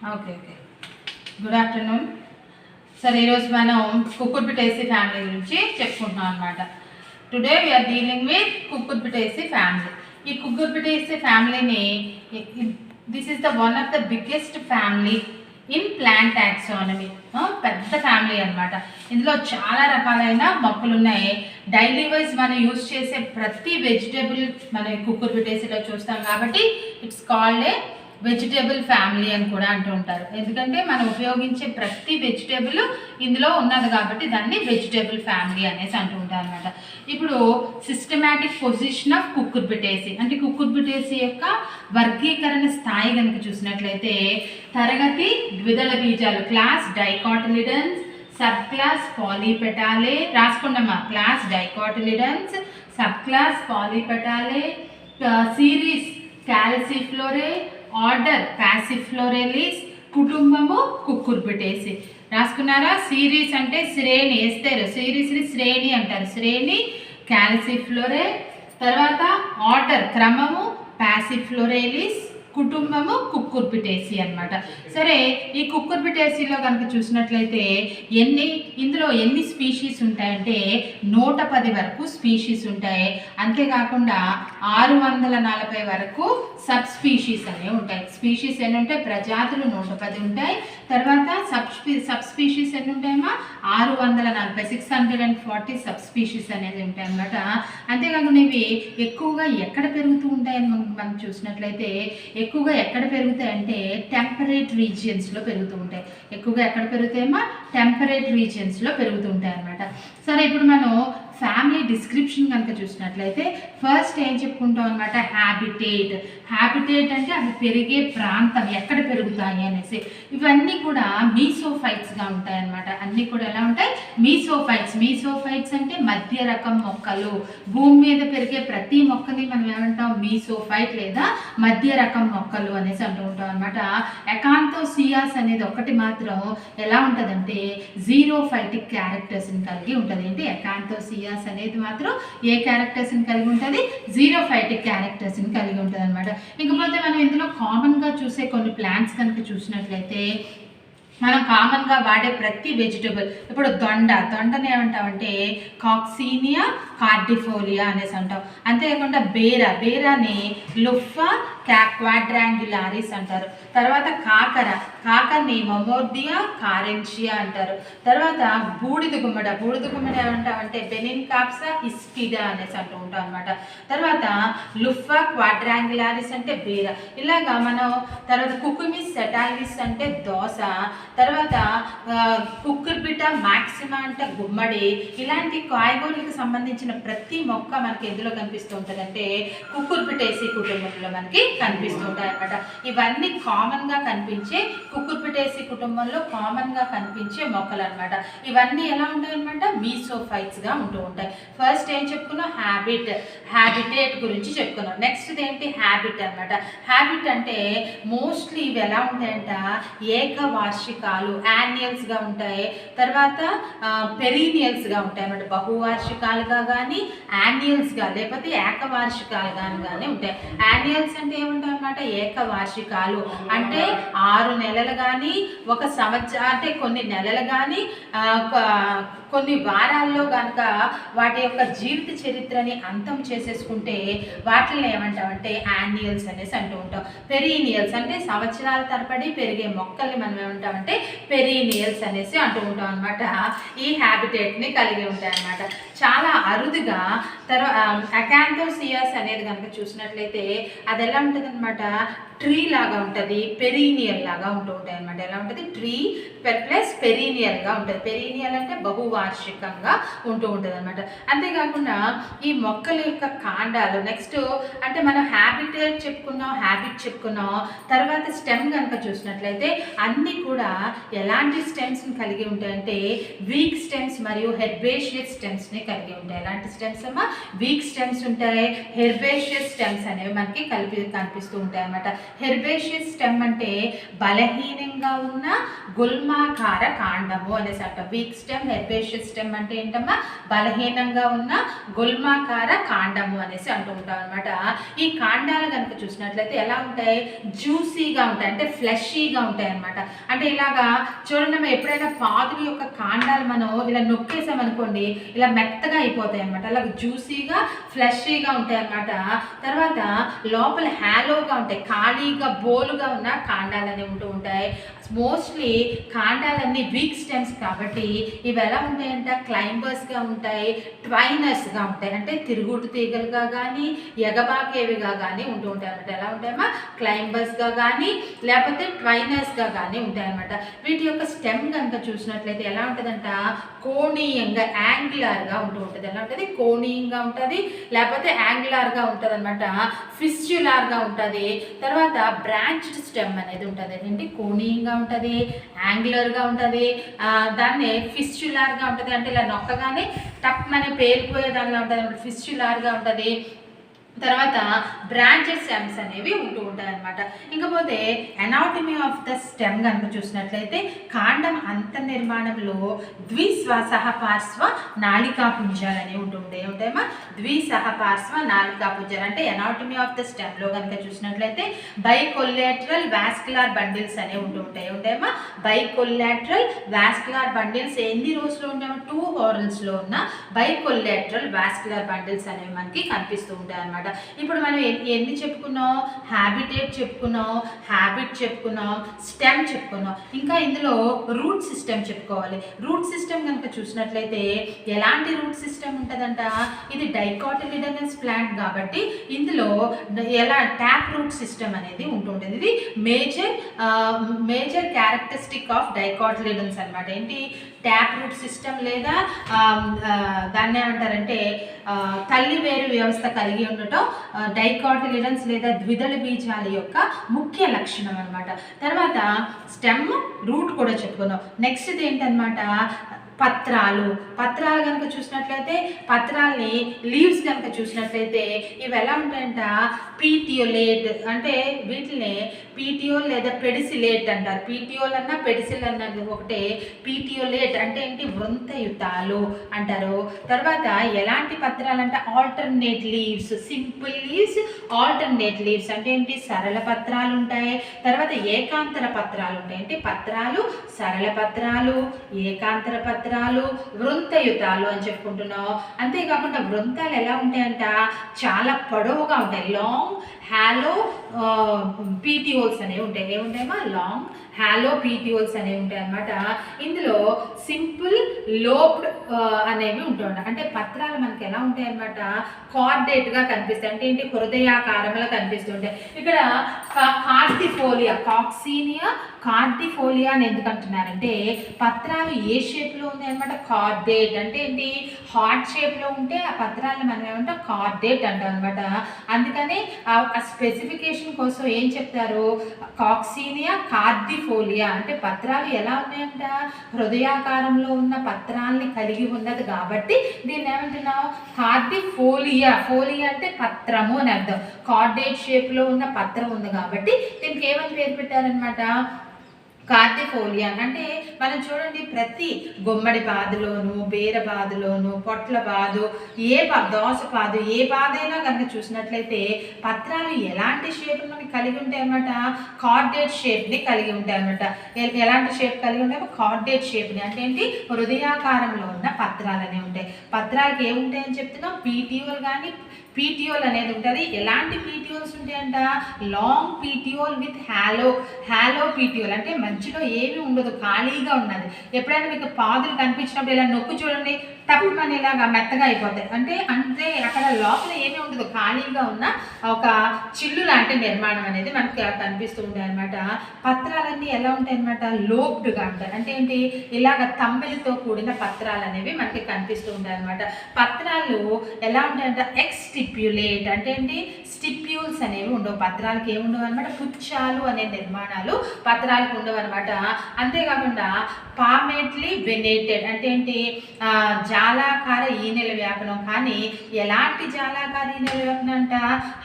Okay okay good afternoon sir. ఈరోజు మనం Cucurbitaceae family గురించి చెప్పుకుంటున్నాం అనమాట. Today we are dealing with Cucurbitaceae family. ఈ కుక్కుర్బిటేసి ఫ్యామిలీని this is the one of the biggest family in plant taxonomy. పెద్ద ఫ్యామిలీ అనమాట. ఇందులో చాలా రకాలైన మొక్కలు ఉన్నాయి. డైలీ వైజ్ మనం యూజ్ చేసే ప్రతి వెజిటేబుల్ మన కుక్కుర్బిటేసిలో చూస్తాం కాబట్టి it's called a vegetable family అని కూడా అంటూ ఉంటారు. ఎందుకంటే మనం ఉపయోగించే ప్రతి వెజిటేబుల్ ఇందులో ఉన్నది కాబట్టి దాన్ని వెజిటేబుల్ ఫ్యామిలీ అనేసి అంటూ ఉంటారు అనమాట. ఇప్పుడు సిస్టమాటిక్ పొజిషన్ ఆఫ్ కుక్కుర్బిటేసి అంటే కుక్కుర్బిటేసి యొక్క వర్గీకరణ స్థాయి కనుక చూసినట్లయితే తరగతి ద్విదళ బీజాలు class dicotyledons, sub class Polypetalae, రాసుకున్నామా class dicotyledons, sub class Polypetalae, series Calyciflorae, order Passiflorales, కుటుంబము కుక్కుర్బిటేసి. రాసుకున్నారా? సిరీస్ అంటే శ్రేణి వేస్తారు, సిరీస్ని శ్రేణి అంటారు, శ్రేణి క్యాలిసిఫ్లోరే. తర్వాత ఆర్డర్ క్రమము ప్యాసిఫ్లోరెలిస్, కుటుంబము కుక్కుర్బిటేసి అనమాట. సరే, ఈ కుక్కుర్బిటేసిలో కనుక చూసినట్లయితే ఇందులో ఎన్ని స్పీషీస్ ఉంటాయంటే 110 వరకు స్పీషీస్ ఉంటాయి. అంతేకాకుండా 640 వరకు సబ్ స్పీషీస్ అనేవి ఉంటాయి. స్పీషీస్ ఎన్ని ఉంటాయి? ప్రజాతులు 110 ఉంటాయి. తర్వాత సబ్ స్పీషీస్ ఎన్ని ఉంటాయమ్మా? 640 640 సబ్ స్పీషీస్ అనేది ఉంటాయి అన్నమాట. అంతేకాకుండా ఇవి ఎక్కువగా ఎక్కడ పెరుగుతూ ఉంటాయని మనం చూసినట్లయితే ఎక్కువగా ఎక్కడ పెరుగుతాయంటే టెంపరేట్ రీజియన్స్లో పెరుగుతూ ఉంటాయి. ఎక్కువగా ఎక్కడ పెరుగుతాయమ్మా? టెంపరేట్ రీజియన్స్లో పెరుగుతూ ఉంటాయి అన్నమాట. సరే, ఇప్పుడు మనం ఫ్యామిలీ డిస్క్రిప్షన్ కనుక చూసినట్లయితే ఫస్ట్ ఏం చెప్పుకుంటాం అనమాట? హ్యాబిటేట్. హ్యాబిటేట్ అంటే అవి పెరిగే ప్రాంతం, ఎక్కడ పెరుగుతాయి అనేసి. ఇవన్నీ కూడా మీసోఫైట్స్గా ఉంటాయి అన్నమాట. అన్నీ కూడా ఎలా ఉంటాయి? మీసోఫైట్స్. మీసోఫైట్స్ అంటే మధ్య రకం మొక్కలు. భూమి మీద పెరిగే ప్రతి మొక్కని మనం ఏమంటాం? మీసోఫైట్ లేదా మధ్య రకం మొక్కలు అనేసి అంటూ ఉంటాం అనమాట. ఎకాంతోసియాస్ అనేది ఒకటి మాత్రం ఎలా ఉంటుందంటే జీరోఫైటిక్ క్యారెక్టర్స్ని కలిగి ఉంటుంది. ఏంటి? ఎకాంతోసియాస్ అనేది మాత్రం ఏ క్యారెక్టర్స్ని కలిగి ఉంటుంది? జీరోఫైటిక్ క్యారెక్టర్స్ని కలిగి ఉంటుంది అనమాట. ఇకపోతే మనం ఇందులో కామన్గా చూసే కొన్ని ప్లాంట్స్ కనుక చూసినట్లయితే మనం కామన్గా వాడే ప్రతి వెజిటబుల్, ఇప్పుడు దొండని ఏమంటామంటే కాక్సీనియా కార్డిఫోలియా అనేసి అంటాం. అంతేకాకుండా బేరాని లుఫా క్వాడ్రాంగులారిస్ అంటారు. తర్వాత కాకరని మొమోర్డియా కారెన్షియా అంటారు. తర్వాత బూడిద గుమ్మడి ఏమంటామంటే బెనిన్కాప్సా హిస్పిడా అనేసి అంటూ ఉంటాం అనమాట. తర్వాత లుఫా క్వాడ్రాంగులారిస్ అంటే బేర. ఇలాగా మనం తర్వాత కుకుమిస్ సెటాలిస్ అంటే దోస, తర్వాత కుక్కుర్బిటా మాక్సిమా అంటే గుమ్మడి. ఇలాంటి కాయగూరలకు సంబంధించిన ప్రతి మొక్క మనకి ఎందులో కనిపిస్తూ ఉంటుంది అంటే కుక్కుర్బిటేసి కుటుంబంలో మనకి కనిపిస్తూ ఉంటాయి అన్నమాట. ఇవన్నీ కామన్గా కనిపించే కుక్కుర్బిటేసి కుటుంబంలో కామన్గా కనిపించే మొక్కలు అనమాట. ఇవన్నీ ఎలా ఉంటాయి అనమాట? మీసోఫైట్స్గా ఉంటూ ఉంటాయి. ఫస్ట్ ఏం చెప్పుకున్నాం? హ్యాబిటేట్ గురించి చెప్పుకున్నాం. నెక్స్ట్ ఏంటి? హ్యాబిట్ అనమాట. హ్యాబిట్ అంటే మోస్ట్లీ ఇవి ఎలా ఉంటాయంట? ఏకవార్షికాలు, యాన్యువల్స్గా ఉంటాయి. తర్వాత పెరీనియల్స్గా ఉంటాయి అన్నమాట. బహువార్షికాలుగా కానీ యాన్యువల్స్గా లేకపోతే ఏకవార్షికాలుగా కానీ ఉంటాయి. యాన్యువల్స్ అంటే ఏముంటాయి అన్నమాట? ఏకవార్షికాలు అంటే 6 నెలలు కానీ, ఒక సంవత్సరం అంటే కొన్ని నెలలు కానీ, కొన్ని వారాల్లో కనుక వాటి యొక్క జీవిత చరిత్రని అంతం చేసేసుకుంటే వాటిని ఏమంటామంటే యాన్యువల్స్ అనేసి అంటూ ఉంటాం. పెరీనియల్స్ అంటే సంవత్సరాల తరబడి పెరిగే మొక్కల్ని మనం ఏమంటామంటే పెరీనియల్స్ అనేసి అంటూ ఉంటాం అనమాట. ఈ హ్యాబిటేట్ని కలిగి ఉంటాయి అన్నమాట. చాలా అరుదుగా అకాంతోసియాస్ అనేది కనుక చూసినట్లయితే అది ఎలా ఉంటుంది అనమాట? ట్రీ లాగా ఉంటుంది, పెరీనియల్ లాగా ఉంటూ ఉంటాయి అనమాట. ఎలా ఉంటుంది? ట్రీ ప్లస్ పెరీనియల్గా ఉంటుంది. పెరీనియల్ అంటే బహువార్షికంగా ఉంటూ ఉంటుంది అనమాట. అంతేకాకుండా ఈ మొక్కల యొక్క కాండాలు నెక్స్ట్ అంటే మనం హ్యాబిట్ చెప్పుకున్నాం. తర్వాత స్టెమ్ కనుక చూసినట్లయితే అన్నీ కూడా ఎలాంటి స్టెమ్స్ని కలిగి ఉంటాయంటే వీక్ స్టెమ్స్ మరియు హెర్బేషియస్ స్టెమ్స్ని కలిగి ఉంటాయి. ఎలాంటి స్టెమ్స్ అమ్మా? వీక్ స్టెమ్స్ ఉంటాయి, హెర్బేషియస్ స్టెమ్స్ అనేవి మనకి కనిపిస్తూ ఉంటాయి అన్నమాట. హెర్బేషియస్ స్టెమ్ అంటే బలహీనంగా ఉన్న గుల్మాకార కాండము అనేసి అంట. వీక్ స్టెమ్, హెర్బేషియస్ స్టెమ్ అంటే ఏంటమ్మా, బలహీనంగా ఉన్న గుల్మాకార కాండము అనేసి అంటూ ఉంటాం అనమాట. ఈ కాండాలు కనుక చూసినట్లయితే ఎలా ఉంటాయి, జ్యూసీగా ఉంటాయి, అంటే ఫ్లెషీగా ఉంటాయి అనమాట. అంటే ఇలాగా చూడండి, మనం ఎప్పుడైనా పాదుల యొక్క కాండాలు మనం ఇలా నొక్కేసామనుకోండి, ఇలా మెత్తగా అయిపోతాయి అనమాట. అలా జ్యూసీగా ఫ్లెషీగా ఉంటాయి అనమాట. తర్వాత లోపల హ్యాలోగా ఉంటాయి, ఖాళీగా బోలుగా ఉన్న కాండాలు అనేవి ఉంటూ ఉంటాయి. మోస్ట్లీ కాండాలన్నీ వీక్ స్టెమ్స్ కాబట్టి ఇవి ఎలా ఉంటాయంట, క్లైంబర్స్గా ఉంటాయి, ట్వైనర్స్గా ఉంటాయి, అంటే తిరుగుడు తీగలుగా కానీ ఎగబాకేవిగా కానీ ఉంటూ ఉంటాయి అనమాట. ఎలా ఉంటాయమ్మా, క్లైంబర్స్గా కానీ లేకపోతే ట్వైనర్స్గా కానీ ఉంటాయి అనమాట. వీటి యొక్క స్టెమ్ కనుక చూసినట్లయితే ఎలా ఉంటుందంట, కోణీయంగా యాంగులర్గా ఉంటూ ఉంటుంది. ఎలా ఉంటుంది, కోణీయంగా ఉంటుంది లేకపోతే యాంగులర్గా ఉంటుంది అనమాట. ఫిస్చులార్గా ఉంటుంది. తర్వాత బ్రాంచ్డ్ స్టెమ్ అనేది ఉంటుంది. ఏంటి, కోణీయంగా ఉంటుంది, యాంగులర్గా ఉంటుంది, దాన్ని ఫిస్చులార్గా ఉంటుంది, అంటే ఇలా నొక్కగానే టప్ అని పేలిపోయే దానిలో ఉంటుంది అనమాట. ఫిస్చులార్గా ఉంటుంది. తర్వాత బ్రాంచెస్ స్టెమ్స్ అనేవి ఉంటూ ఉంటాయి అనమాట. ఇంకపోతే ఎనాటమీ ఆఫ్ ద స్టెమ్ కనుక చూసినట్లయితే కాండం అంతర్నిర్మాణంలో ద్విసహపార్శ్వ నాళికాపుంజాలు అనేవి ఉంటూ ఉంటాయి. ఏమిటేమో ద్విసహపార్శ్వ నాళికాపుంజాలు అంటే ఎనాటమీ ఆఫ్ ద స్టెమ్లో కనుక చూసినట్లయితే బైకొల్లాటరల్ వాస్కులార్ బండిల్స్ అనేవి ఉంటూ ఉంటాయి. ఏమిటేమో బైకొల్లాటరల్ వాస్కులార్ బండిల్స్ ఎన్ని రోజులో ఉంటామో 2 హారల్స్లో ఉన్న బైకొల్లాటరల్ వాస్కులార్ బండిల్స్ అనేవి మనకి కనిపిస్తూ ఉంటాయి అన్నమాట. ఇప్పుడు మనం ఎన్ని చెప్పుకున్నాం, హ్యాబిటేట్ చెప్పుకున్నాం, హ్యాబిట్ చెప్పుకున్నాం, స్టెమ్ చెప్పుకున్నాం. ఇంకా ఇందులో రూట్ సిస్టమ్ చెప్పుకోవాలి. రూట్ సిస్టమ్ కనుక చూసినట్లయితే ఎలాంటి రూట్ సిస్టమ్ ఉంటుందంట, ఇది డైకాటిలిడనస్ ప్లాంట్ కాబట్టి ఇందులో ఎలా ట్యాప్ రూట్ సిస్టమ్ అనేది ఉంటుంటుంది. ఇది మేజర్ క్యారెక్టరిస్టిక్ ఆఫ్ డైకాటిలిడన్స్ అనమాట. ఏంటి, ట్యాప్ రూట్ సిస్టమ్ లేదా దాన్ని ఏమంటారంటే తల్లి వేరు వ్యవస్థ కలిగి ఉండటం డైకాటిలిడన్స్ లేదా ద్విదళ బీజాల యొక్క ముఖ్య లక్షణం అనమాట. తర్వాత స్టెమ్, రూట్ కూడా చెప్పుకున్నాం. నెక్స్ట్ ఏంటనమాట, పత్రాలు కనుక చూసినట్లయితే పత్రాలని లీవ్స్ కనుక చూసినట్లయితే ఇవి ఎలా ఉంటాయంట, పీటియోలేట్, అంటే వీటిని పీటియోల్ లేదా పెడిసిలేట్ అంటారు. పీటియోల్ అన్నా పెడిసిల్ అన్నది ఒకటే. పీటియోలేట్ అంటే ఏంటి, వృంతయుతాలు అంటారు. తర్వాత ఎలాంటి పత్రాలు అంటే alternate leaves, simple leaves, alternate leaves అంటే ఏంటి, సరళ పత్రాలు ఉంటాయి. తర్వాత ఏకాంతర పత్రాలు ఉంటాయి. అంటే పత్రాలు, సరళ పత్రాలు, ఏకాంతర పత్రాలు, వృంతయుతాలు అని చెప్పుకుంటున్నాం. అంతేకాకుండా వృంతాలు ఎలా ఉంటాయంట, చాలా పొడవుగా ఉంటాయి. లాంగ్ హ్యాలో పీటియోల్స్ అనేవి ఉంటాయి. ఏముంటాయమ్మా, లాంగ్ హ్యాలో పీటియోల్స్ అనేవి ఉంటాయి అన్నమాట. ఇందులో సింపుల్ లోబ్డ్ అనేవి ఉంటుంటాయి. అంటే పత్రాలు మనకి ఎలా ఉంటాయి అన్నమాట, కార్డేట్గా కనిపిస్తాయి. అంటే ఏంటి, హృదయాకారంలో కనిపిస్తుంటాయి. ఇక్కడ కార్డిఫోలియా, కాక్సీనియా కార్డిఫోలియా అని ఎందుకు అంటున్నారంటే పత్రాలు ఏ షేప్లో ఉంది అనమాట, కార్డేట్. అంటే ఏంటి, హార్ట్ షేప్లో ఉంటే ఆ పత్రాలను మనం ఏమంటాం, కార్డేట్ అంటాం అనమాట. అందుకని ఆ స్పెసిఫికేషన్ కోసం ఏం చెప్తారు, కాక్సీనియా కార్డిఫోలియా అంటే పత్రాలు ఎలా ఉన్నాయంట, హృదయాకారంలో ఉన్న పత్రాలని కలిగి ఉన్నది కాబట్టి దీన్ని ఏమంటున్నాం, కార్డిఫోలియా. ఫోలియా అంటే పత్రము అని అర్థం. కార్డేట్ షేప్లో ఉన్న పత్రం ఉంది కాబట్టి దీనికి ఏమని పేరు పెట్టారనమాట, కార్డిఫోలియా. అంటే మనం చూడండి, ప్రతి గుమ్మడి పాదులోను, బీర పాదులోను, పొట్ల పాదు, దోసపాదు, ఏ పాదైనా కనుక చూసినట్లయితే పత్రాలు ఎలాంటి షేప్ మనకి కలిగి ఉంటాయి అన్నమాట, కార్డేట్ షేప్ని కలిగి ఉంటాయి అన్నమాట. ఎలాంటి షేప్ కలిగి ఉంటాయి, కార్డేట్ షేప్ని. అంటే ఏంటి, హృదయాకారంలో ఉన్న పత్రాలు అనేవి ఉంటాయి. పత్రాలకు ఏముంటాయని చెప్తున్నాం, పీటియోల్ కానీ పీటియోల్ అనేది ఉంటుంది. ఎలాంటి పీటియోల్స్ ఉంటాయంట, long petiole with hello petiole. అంటే మధ్యలో ఏమీ ఉండదు, ఖాళీగా ఉన్నది. ఎప్పుడైనా మీకు పాదులు కనిపించినప్పుడు ఇలా నొక్కు చూడండి, తప్పమని ఇలాగా మెత్తగా అయిపోతాయి. అంటే అక్కడ లోపల ఏమీ ఉండదు, ఖాళీగా ఉన్న ఒక చిల్లు లాంటి నిర్మాణం అనేది మనకి కనిపిస్తూ ఉంటాయి అనమాట. పత్రాలన్నీ ఎలా ఉంటాయి అనమాట, లోబ్డ్గా ఉంటాయి. అంటే ఏంటి, ఇలాగ తమ్మెలతో కూడిన పత్రాలు అనేవి మనకి కనిపిస్తూ ఉంటాయి అనమాట. పత్రాలు ఎలా ఉంటాయంటే ఎక్స్టిప్యులేట్. అంటే ఏంటి, స్టిప్యూల్స్ అనేవి ఉండవు, పత్రాలకు ఏముండవు అనమాట, పుచ్చాలు అనే నిర్మాణాలు పత్రాలకు ఉండవు అనమాట. అంతేకాకుండా పామెట్లీ వెనేటెడ్. అంటే ఏంటి, జాలాకార ఈనెల వ్యాపనం. కానీ ఎలాంటి జాలాకార ఈనెల వ్యాపనం అంట?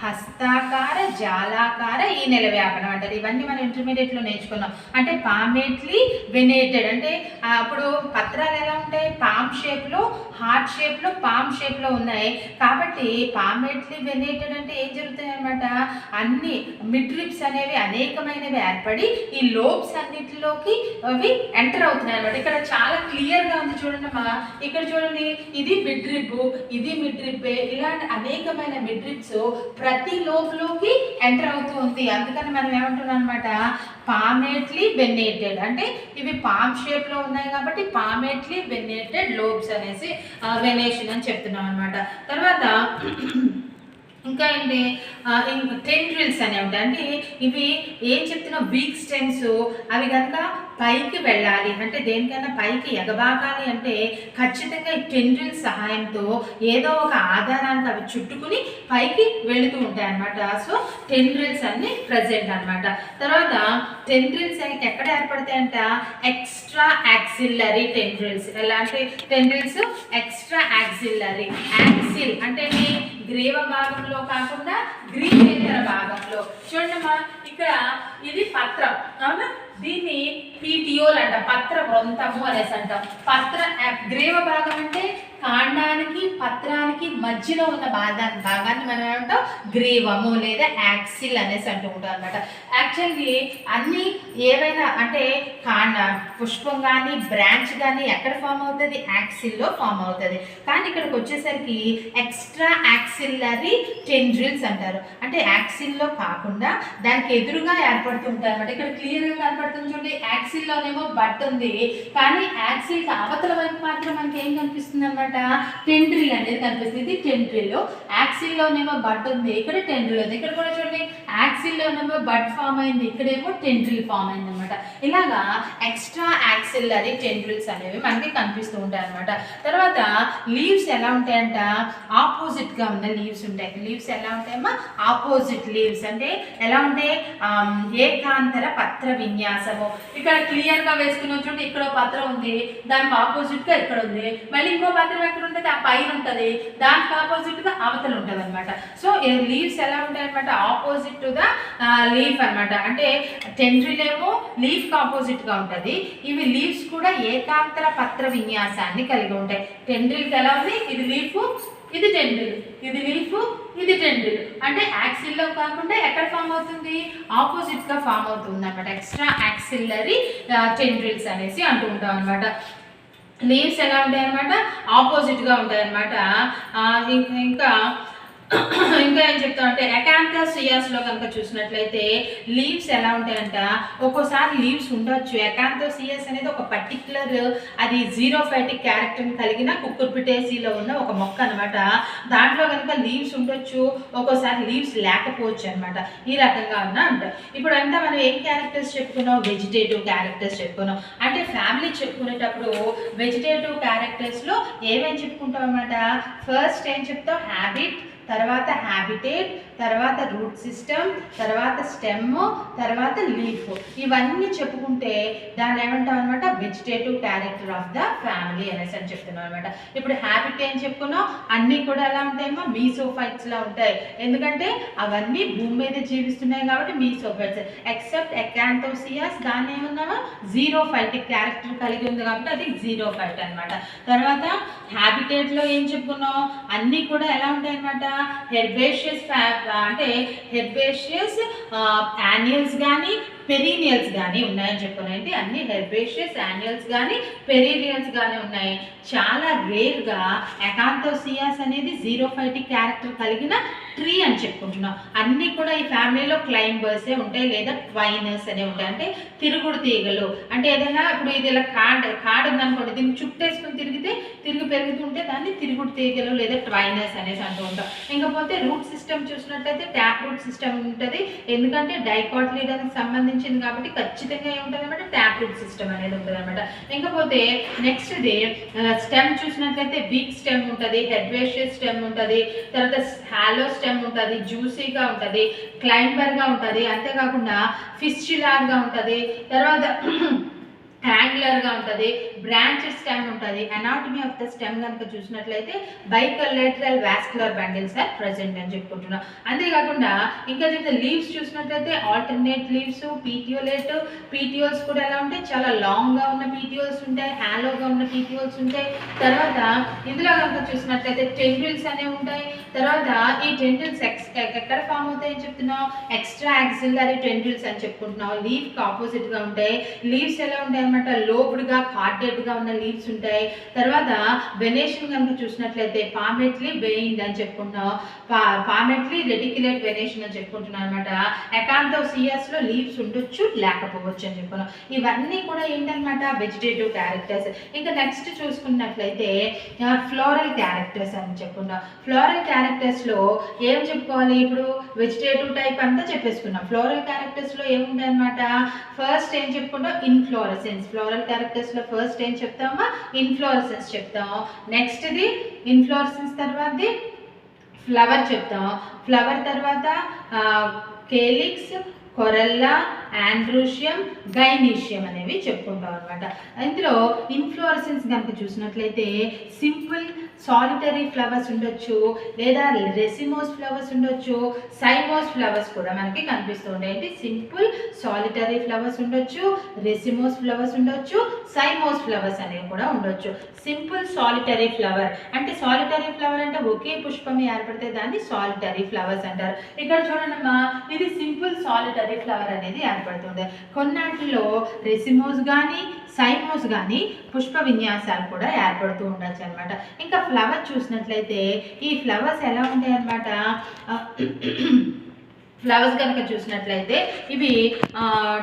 హస్తాకార జాలాకార ఈనెల వ్యాపనం అంటారు. ఇవన్నీ మనం ఇంటర్మీడియట్లో నేర్చుకున్నాం. అంటే పామేట్లీ వెనేటెడ్ అంటే అప్పుడు పత్రాలు ఎలా ఉంటాయి? పామ్ షేప్లో, హార్ట్ షేప్లో, పామ్ షేప్లో ఉన్నాయి. కాబట్టి పామేట్లీ వెనేటెడ్ అంటే ఏం జరుగుతాయి అన్నమాట? అన్ని మిడ్ రిబ్స్ అనేవి అనేకమైనవి ఏర్పడి ఈ లోబ్స్ అన్నిటిలోకి అవి ఎంటర్ అవుతున్నాయి అన్నమాట. ఇక్కడ చాలా క్లియర్గా ఉంది చూడండి అమ్మా. ఇక్కడ చూడండి, ఇది మిడ్ రిబ్, ఇది మిడ్ రిబ్, ఇలాంటి అనేకమైన మిడ్ రిబ్స్ ప్రతి లోబ్లోకి ఎంటర్ అవుతూ ఉంది. అందుకని మనం ఏమంటున్నాం అనమాట? పామేట్లీ వెనేటెడ్ అంటే ఇవి పామ్ షేప్లో ఉన్నాయి కాబట్టి పామేట్లీ వెనేటెడ్ లోబ్స్ అనేసి వెనేషన్ అని చెప్తున్నాం అనమాట. తర్వాత ఇంకా ఏంటి, టెండ్రిల్స్ అనేవి ఉంటాయి. అంటే ఇవి ఏం చెప్తున్నా, వీక్ స్టెమ్స్ అవి కనుక పైకి వెళ్ళాలి అంటే దేనికైనా పైకి ఎగబాకాలి అంటే ఖచ్చితంగా ఈ టెండ్రిల్స్ సహాయంతో ఏదో ఒక ఆధారానికి అవి చుట్టుకుని పైకి వెళుతూ ఉంటాయి అన్నమాట. సో టెండ్రిల్స్ అన్ని ప్రజెంట్ అనమాట. తర్వాత టెండ్రిల్స్ అనేవి ఎక్కడ ఏర్పడతాయంట? Extra axillary tendrils. ఎలాంటి టెండ్రిల్స్? Extra axillary. యాక్సిల్ అంటే గ్రీవ భాగంలో కాకుండా గ్రీవేతర భాగంలో. చూడమ్మా, ఇక్కడ ఇది పత్రం, అవునా? దీన్ని పీటియోల్ అంట, పత్ర వృంతము అనేసి అంటాం. గ్రీవ భాగం అంటే కాండానికి పత్రానికి మధ్యలో ఉన్న భాగాన్ని మనం ఏమంటాం? గ్రీవము లేదా యాక్సిల్ అనేసి అంటూ ఉంటాం అనమాట. యాక్చువల్లీ అన్ని ఏవైనా అంటే కాండ, పుష్పం కానీ బ్రాంచ్ కానీ ఎక్కడ ఫామ్ అవుతుంది? యాక్సిల్లో ఫామ్ అవుతుంది. కానీ ఇక్కడికి వచ్చేసరికి ఎక్స్ట్రా యాక్సిల్లరీ టెండ్రిల్స్ అంటారు. అంటే యాక్సిల్లో కాకుండా దానికి ఎదురుగా ఏర్పడుతూ ఉంటాయి అనమాట. ఇక్కడ క్లియర్గా కనపడుతుంది చూడండి, యాక్సిల్లోనేమో బట్ ఉంది, కానీ యాక్సిల్కి అవతల వైపు మాత్రం మనకి ఏం కనిపిస్తుంది అనమాట? టెండ్రిల్ అనేది కనిపిస్తుంది. ఇది టెండ్రిల్. యాక్సిల్లోనేమో బడ్ ఉంది, ఇక్కడ టెండ్రిల్ ఉంది. ఇక్కడ కూడా చూడండి, యాక్సిల్లోనేమో బడ్ ఫామ్ అయింది, ఇక్కడేమో టెండ్రిల్ ఫామ్ అయింది అనమాట. ఇలాగా ఎక్స్ట్రా యాక్సిల్లరీ టెండ్రిల్స్ అనేవి మనకి కనిపిస్తూ ఉంటాయి అనమాట. తర్వాత లీవ్స్ ఎలా ఉంటాయంట? ఆపోజిట్గా ఉన్న లీవ్స్ ఉంటాయి. లీవ్స్ ఎలా ఉంటాయమ్మా? ఆపోజిట్ లీవ్స్ అంటే ఎలా ఉంటాయి? ఏకాంతర పత్ర విన్యాసము. ఇక్కడ క్లియర్గా వేసుకుని చూడండి, ఇక్కడ పత్రం ఉంది, దానికి ఆపోజిట్గా ఇక్కడ ఉంది, మళ్ళీ ఇంకో పత్రం ఎక్కడ ఉంటుంది? ఆ పైన ఉంటుంది, దానికి ఆపోజిట్గా అవతల ఉంటుంది అనమాట. సో లీవ్స్ ఎలా ఉంటాయి అనమాట? ఆపోజిట్ టు ద లీఫ్ అనమాట. అంటే టెండ్రిల్ ఏమో లీఫ్కి ఆపోజిట్గా ఉంటుంది, ఇవి లీవ్స్ కూడా ఏకాంతర పత్ర విన్యాసాన్ని కలిగి ఉంటాయి. టెండ్రిల్కి ఎలా ఉంది? ఇది లీఫ్, ఇది టెండ్రిల్, ఇది లీఫ్, ఇది టెండ్రిల్. అంటే యాక్సిల్లో కాకుండా ఎక్కడ ఫామ్ అవుతుంది? ఆపోజిట్గా ఫామ్ అవుతుంది అనమాట. ఎక్స్ట్రా యాక్సిల్లరీ టెండ్రిల్స్ అనేసి అంటూ ఉంటాం అనమాట. లీవ్స్ ఎలా ఉంటాయి అనమాట? ఆపోజిట్గా ఉంటాయి అనమాట. ఇంకా ఏం చెప్తాం అంటే ఎకాంథోసియాస్లో కనుక చూసినట్లయితే లీవ్స్ ఎలా ఉంటాయంట? ఒక్కోసారి లీవ్స్ ఉండొచ్చు. ఎకాంథోసియాస్ అనేది ఒక పర్టిక్యులర్ అది జీరోఫైటిక్ క్యారెక్టర్ని కలిగిన కుకుర్బిటేసీలో ఉన్న ఒక మొక్క అనమాట. దాంట్లో కనుక లీవ్స్ ఉండొచ్చు, ఒక్కోసారి లీవ్స్ లేకపోవచ్చు అనమాట. ఈ రకంగా ఉంటాయి. ఇప్పుడు అంతా మనం ఏం క్యారెక్టర్స్ చెప్పుకున్నాం? వెజిటేటివ్ క్యారెక్టర్స్ చెప్పుకున్నాం. అంటే ఫ్యామిలీ చెప్పుకునేటప్పుడు వెజిటేటివ్ క్యారెక్టర్స్లో ఏమేమి చెప్పుకుంటాం అనమాట? ఫస్ట్ ఏం చెప్తాం? హ్యాబిట్, తర్వాత హ్యాబిటేట్, తర్వాత రూట్ సిస్టమ్, తర్వాత స్టెమ్, తర్వాత లీఫ్. ఇవన్నీ చెప్పుకుంటే దాన్ని ఏమంటాం అనమాట? Vegetative character of the family అనేసి అని చెప్తున్నాం అనమాట. ఇప్పుడు హ్యాబిట్ ఏం చెప్పుకున్నాం? అన్నీ కూడా ఎలా ఉంటాయేమో? మీసోఫైట్స్లా ఉంటాయి. ఎందుకంటే అవన్నీ భూమి మీద జీవిస్తున్నాయి కాబట్టి మీసోఫైట్స్. ఎక్సెప్ట్ ఎకాంథోసియాస్ దాన్ని ఏమన్నామో జీరోఫైటిక్ క్యారెక్టర్ కలిగి ఉంది కాబట్టి అది జీరోఫైట్ అనమాట. తర్వాత హ్యాబిటేట్లో ఏం చెప్పుకున్నాం? అన్నీ కూడా ఎలా ఉంటాయి అనమాట? హెర్బేషియస్ అంటే హెర్బేషియస్ యాన్యువల్స్ కానీ పెరీనియల్స్ కానీ ఉన్నాయని చెప్పుకున్నాయండి. అన్ని హెర్బేషియస్ యాన్యువల్స్ కానీ పెరీనియల్స్ కానీ ఉన్నాయి. చాలా రేర్గా ఎకాంథోసియాస్ అనేది జీరోఫైటిక్ క్యారెక్టర్ కలిగిన ట్రీ అని చెప్పుకుంటున్నాం. అన్నీ కూడా ఈ ఫ్యామిలీలో క్లైంబర్సే ఉంటాయి లేదా ట్వైనర్స్ అనేవి ఉంటాయి. అంటే తిరుగుడు తీగలు. అంటే ఏదైనా ఇప్పుడు ఇది ఇలా కాడు ఉందనుకోండి, దీన్ని చుట్టేసుకుని తిరిగి పెరుగుతుంటే దాన్ని తిరుగుడు తీగలు లేదా ట్వైనర్స్ అనేసి అంటూ ఉంటాం. ఇంకపోతే రూట్ సిస్టమ్ చూసినట్లయితే ట్యాప్ రూట్ సిస్టమ్ ఉంటుంది. ఎందుకంటే డైకాట్లీడన్కి సంబంధించింది కాబట్టి ఖచ్చితంగా ఏముంటుంది అనమాట? ట్యాప్ రూట్ సిస్టమ్ అనేది ఉంటుంది అనమాట. ఇంకపోతే నెక్స్ట్ ది స్టెమ్ చూసినట్లయితే వీక్ స్టెమ్ ఉంటుంది, హెర్బేషియస్ స్టెమ్ ఉంటుంది, తర్వాత హాలో స్టెమ్ ఉంటుంది, జ్యూసీగా ఉంటుంది, క్లైంబర్గా ఉంటుంది, అంతేకాకుండా ఫిస్చులార్గా ఉంటుంది. తర్వాత ట్యాంగులర్గా ఉంటుంది, బ్రాంచెడ్ స్టెమ్ ఉంటుంది. అనాటమీ ఆఫ్ ద స్టెమ్ కనుక చూసినట్లయితే బైకోలేటరల్ వాస్కులర్ బండిల్స్ ఆర్ ప్రెసెంట్ అని చెప్పుకుంటున్నాం. అంతేకాకుండా ఇంకా చెప్తే లీవ్స్ చూసినట్లయితే ఆల్టర్నేట్ లీవ్స్, పీటియోలేట్, పీటియోల్స్ కూడా ఎలా ఉంటాయి, చాలా లాంగ్గా ఉన్న పీటియోల్స్ ఉంటాయి, హాలోగా ఉన్న పీటియోల్స్ ఉంటాయి. తర్వాత ఇందులో కనుక చూసినట్లయితే టెండ్రిల్స్ అనేవి ఉంటాయి. తర్వాత ఈ టెండ్రిల్స్ ఎక్కడ ఫామ్ అవుతాయని చెప్తున్నాం, ఎక్స్ట్రా యాక్సిలరీ టెండ్రిల్స్ అని చెప్పుకుంటున్నాం. లీఫ్కి ఆపోజిట్గా ఉంటాయి. లీవ్స్ ఎలా ఉంటాయి అనమాట, లోబుడ్గా కార్డెడ్గా ఉన్న లీవ్స్ ఉంటాయి. తర్వాత వెనేషన్ కనుక చూసినట్లయితే పామెట్లీ బెయిండ్ అని చెప్పుకుంటున్నాం, పామెట్లీ రెటిక్యులేట్ వెనేషన్ అని చెప్పుకుంటున్నాం అనమాట. అకాంతోసియస్లో లీవ్స్ ఉండొచ్చు, లేకపోవచ్చు అని చెప్పుకున్నాం. ఇవన్నీ కూడా ఏంటనమాట వెజిటేటివ్ క్యారెక్టర్స్. ఇంకా నెక్స్ట్ చూసుకున్నట్లయితే ఫ్లోరల్ క్యారెక్టర్స్ అని చెప్పుకుంటాం. ఫ్లోరల్ క్యారెక్టర్స్లో ఏం చెప్పుకోవాలి, ఇప్పుడు వెజిటేటివ్ టైప్ అంతా చెప్పేసుకున్నాం. ఫ్లోరల్ క్యారెక్టర్స్లో ఏముంటాయి అనమాట, ఫస్ట్ ఏం చెప్పుకుంటాం, ఇన్ఫ్లోరసెన్స్. ఫ్లోరల్ క్యారెక్టర్స్లో ఫస్ట్ ఏం చెప్తామా, ఇన్ఫ్లోరసెన్స్ చెప్తాం. నెక్స్ట్ది ఇన్ఫ్లోరసెన్స్ తర్వాతది ఫ్లవర్ చెప్తాం. ఫ్లవర్ తర్వాత కేలిక్స్, కొరల్లా, ఆండ్రూషియం, గైనీషియం అనేవి చెప్పుకుంటాం అనమాట. ఇందులో ఇన్ఫ్లోరసెన్స్ కనుక చూసినట్లయితే సింపుల్ సాలిటరీ ఫ్లవర్స్ ఉండొచ్చు, లేదా రెసిమోస్ ఫ్లవర్స్ ఉండొచ్చు, సైమోస్ ఫ్లవర్స్ కూడా మనకి కనిపిస్తూ ఉంటాయి. సింపుల్ సాలిటరీ ఫ్లవర్స్ ఉండొచ్చు, రెసిమోస్ ఫ్లవర్స్ ఉండొచ్చు, సైమోస్ ఫ్లవర్స్ అనేవి కూడా ఉండొచ్చు. సింపుల్ సాలిటరీ ఫ్లవర్ అంటే, సాలిటరీ ఫ్లవర్ అంటే ఒకే పుష్పం ఏర్పడితే దాన్ని సాలిటరీ ఫ్లవర్స్ అంటారు. ఇక్కడ చూడండి అమ్మా, ఇది సింపుల్ సాలిటరీ ఫ్లవర్ అనేది ఏర్పడుతుంది. కొన్నాటిలో రెసిమోస్ కానీ సైమోస్ కానీ పుష్ప విన్యాసాలు కూడా ఏర్పడుతూ ఉండొచ్చు అనమాట. ఇంకా ఫ్లవర్ చూసినట్లయితే ఈ ఫ్లవర్స్ ఎలా ఉంటాయి అనమాట, ఫ్లవర్స్ కనుక చూసినట్లయితే ఇవి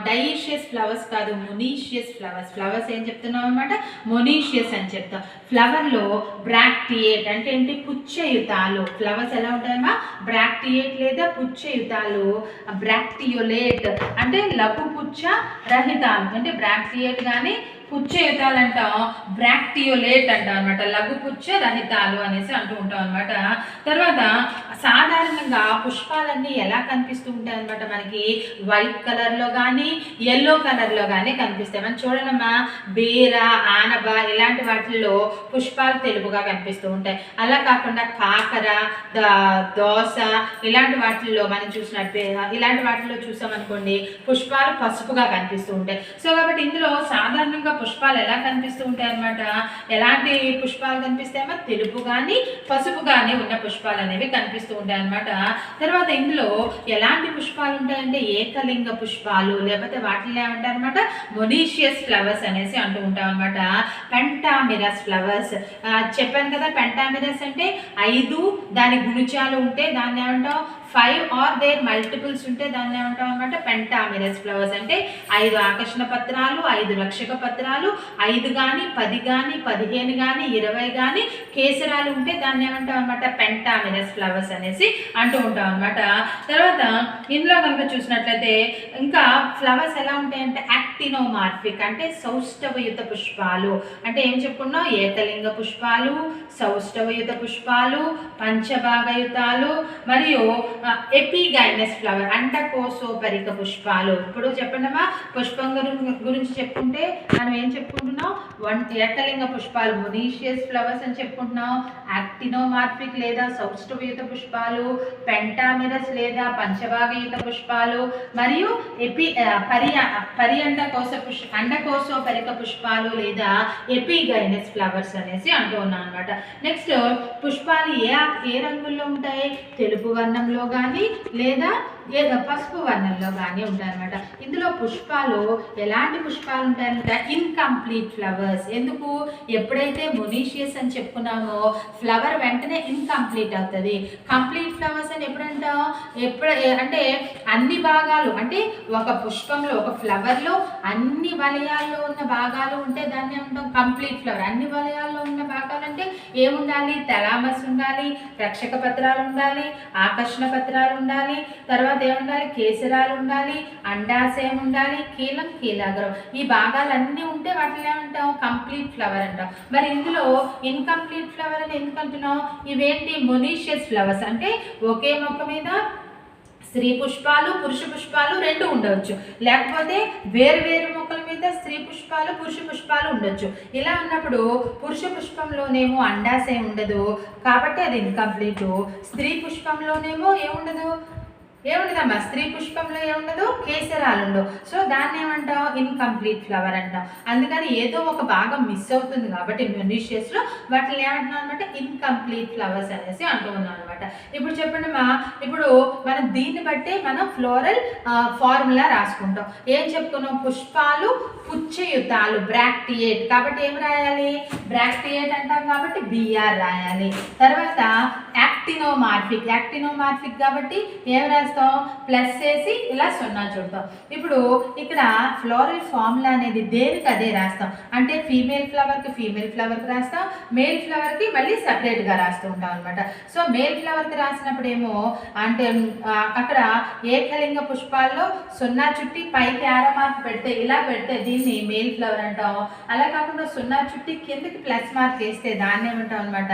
డైషియస్ ఫ్లవర్స్ కాదు, మొనీషియస్ ఫ్లవర్స్. ఫ్లవర్స్ ఏం చెప్తున్నాం అనమాట, మొనీషియస్ అని చెప్తాం. ఫ్లవర్లో బ్రాక్టియేట్ అంటే ఏంటి, పుచ్చయుతాలు. ఫ్లవర్స్ ఎలా ఉంటాయమ్మా, బ్రాక్టియేట్ లేదా పుచ్చయుతాలు. బ్రాక్టియోలేట్ అంటే లఘు పుచ్చ రహితాలు, అంటే బ్రాక్టియేట్ కానీ పుచ్చయుతాలు అంటాం, బ్రాక్టియోలేట్ అంటాం అనమాట, లఘుపుచ్చ రహితాలు అనేసి అంటూ ఉంటాం అనమాట. తర్వాత సాధారణంగా పుష్పాలన్నీ ఎలా కనిపిస్తూ ఉంటాయి అనమాట, మనకి వైట్ కలర్లో కానీ ఎల్లో కలర్లో కానీ కనిపిస్తాయి. మనం చూడనమ్మా, బీర, ఆనబ ఇలాంటి వాటిల్లో పుష్పాలు తెలుపుగా కనిపిస్తూ ఉంటాయి. అలా కాకుండా కాకర, దోస ఇలాంటి వాటిల్లో మనం చూసినట్టు, ఇలాంటి వాటిల్లో చూసామనుకోండి పుష్పాలు పసుపుగా కనిపిస్తూ ఉంటాయి. సో కాబట్టి ఇందులో సాధారణంగా పుష్పాలు ఎలా కనిపిస్తూ ఉంటాయి అన్నమాట, ఎలాంటి పుష్పాలు కనిపిస్తాయమ్మా, తెలుపు కానీ పసుపు కానీ ఉన్న పుష్పాలు అనేవి కనిపిస్తూ ఉంటాయి అన్నమాట. తర్వాత ఇందులో ఎలాంటి పుష్పాలు ఉంటాయంటే ఏకలింగ పుష్పాలు, లేకపోతే వాటిని ఏమంటారు అనమాట, మొనీషియస్ ఫ్లవర్స్ అనేసి అంటూ ఉంటాం అనమాట. పెంటామిరస్ ఫ్లవర్స్ చెప్పాను కదా, పెంటామిరస్ అంటే 5 దాని గుణిజాలు ఉంటే దాన్ని ఏమంటాం, 5 ఆర్ దేర్ మల్టిపుల్స్ ఉంటే దాన్ని ఏమంటాం అనమాట, పెంటామిరస్ ఫ్లవర్స్. అంటే 5 ఆకర్షణ పత్రాలు, 5 రక్షక పత్రాలు, 5 కానీ 10 కానీ 15 కానీ 20 కానీ కేసరాలు ఉంటే దాన్ని ఏమంటాం అనమాట, పెంటామిరస్ ఫ్లవర్స్ అనేసి అంటూ ఉంటాం అనమాట. తర్వాత ఇందులో కనుక చూసినట్లయితే ఇంకా ఫ్లవర్స్ ఎలా ఉంటాయంటే యాక్టినోమార్ఫిక్ అంటే సౌష్ఠవయుత పుష్పాలు. అంటే ఏం చెప్పుకున్నాం, ఏకలింగ పుష్పాలు, సౌష్ఠవయుత పుష్పాలు, పంచభాగయుతాలు మరియు ఎపిగైనస్ ఫ్లవర్ అండకోశోపరిక పుష్పాలు. ఇప్పుడు చెప్పండమ్మా, పుష్పం గురించి చెప్పుకుంటే మనం ఏం చెప్పుకుంటున్నాం, ఏకలింగ పుష్పాలు మొనీషియస్ ఫ్లవర్స్ అని చెప్పుకుంటున్నాం, యాక్టినోమార్ఫిక్ లేదా సౌష్ఠవయుత పుష్పాలు, పెంటామిరస్ లేదా పంచభాగయుత పుష్పాలు మరియు అండకోశోపరిక పుష్పాలు లేదా ఎపిగైనస్ ఫ్లవర్స్ అనేసి అంటూ ఉన్నాం అనమాట. నెక్స్ట్ పుష్పాలు ఏ రంగుల్లో ఉంటాయి, తెలుపు వర్ణంలో కానీ లేదా పసుపు వర్ణంలో కానీ ఉంటాయి అనమాట. ఇందులో పుష్పాలు ఎలాంటి పుష్పాలు ఉంటాయంటే ఇన్కంప్లీట్ ఫ్లవర్స్. ఎందుకు, ఎప్పుడైతే మొనీషియస్ అని చెప్పుకున్నామో ఫ్లవర్ వెంటనే ఇన్కంప్లీట్ అవుతుంది. కంప్లీట్ ఫ్లవర్స్ అని ఎప్పుడంటాం, అంటే అన్ని భాగాలు, అంటే ఒక పుష్పంలో ఒక ఫ్లవర్లో అన్ని వలయాల్లో ఉన్న భాగాలు ఉంటే దాన్ని ఏమంటాం, కంప్లీట్ ఫ్లవర్. అన్ని వలయాల్లో ఉన్న భాగాలు అంటే ఏముండాలి, థలామస్ ఉండాలి, రక్షక పత్రాలు ఉండాలి, ఆకర్షణ పత్రాలు ఉండాలి, తర్వాత ఏముండాలి, కేసరాలు ఉండాలి, అండాశయం ఉండాలి, కీలం, కీలాగ్రం. ఈ భాగాలన్నీ ఉంటే వాటిని ఏమంటాం, కంప్లీట్ ఫ్లవర్ అంటాం. మరి ఇందులో ఇన్కంప్లీట్ ఫ్లవర్ అని ఎందుకు అంటున్నాం, ఇవేంటి మొనీషియస్ ఫ్లవర్స్. అంటే ఒకే మొక్క మీద స్త్రీ పుష్పాలు పురుష పుష్పాలు 2 ఉండవచ్చు, లేకపోతే వేరు వేరు మొక్కల మీద స్త్రీ పుష్పాలు పుష్పాలు పురుష పుష్పాలు ఉండొచ్చు. ఇలా ఉన్నప్పుడు పురుష పుష్పంలోనేమో అండాశయం ఉండదు కాబట్టి అది ఇన్కంప్లీట్. స్త్రీ పుష్పంలోనేమో ఏముండదమ్మా, స్త్రీ పుష్పంలో ఏముండదు, కేసరాలు ఉండవు. సో దాన్ని ఏమంటాం, ఇన్కంప్లీట్ ఫ్లవర్ అంటాం. అందుకని ఏదో ఒక భాగం మిస్ అవుతుంది కాబట్టి మొనీషియస్లో వాటిని ఏమంటున్నాం అనమాట, ఇన్కంప్లీట్ ఫ్లవర్స్ అనేసి అంటూ ఉన్నాం అనమాట. ఇప్పుడు చెప్పండి మా, ఇప్పుడు మనం దీన్ని బట్టి మనం ఫ్లోరల్ ఫార్ములా రాసుకుంటాం. ఏం చెప్పుకున్నాం, పుష్పాలు పుచ్చయుతాలు బ్రాక్టియేట్ కాబట్టి ఏం రాయాలి, బ్రాక్టియేట్ అంటాం కాబట్టి బిఆర్ రాయాలి. తర్వాత యాక్టినోమార్ఫిక్ కాబట్టి ఏం రాస్తాం, ప్లస్ చేసి ఇలా 0 చూడతాం. ఇప్పుడు ఇక్కడ ఫ్లోరల్ ఫార్ములా అనేది దేనికి అదే రాస్తాం. అంటే ఫీమేల్ ఫ్లవర్కి రాస్తాం, మేల్ ఫ్లవర్కి మళ్ళీ సపరేట్గా రాస్తూ ఉంటాం అనమాట. సో మేల్ ఫ్లవర్కి రాసినప్పుడు ఏమో అంటే అక్కడ ఏకలింగ పుష్పాల్లో 0 చుట్టి పైకి ఆరో మార్క్ పెడితే ఇలా పెడితే దీన్ని మేల్ ఫ్లవర్ అంటాం. అలా కాకుండా 0 చుట్టి కిందకి ప్లస్ మార్క్ వేస్తే దాన్ని ఏమంటాం అనమాట,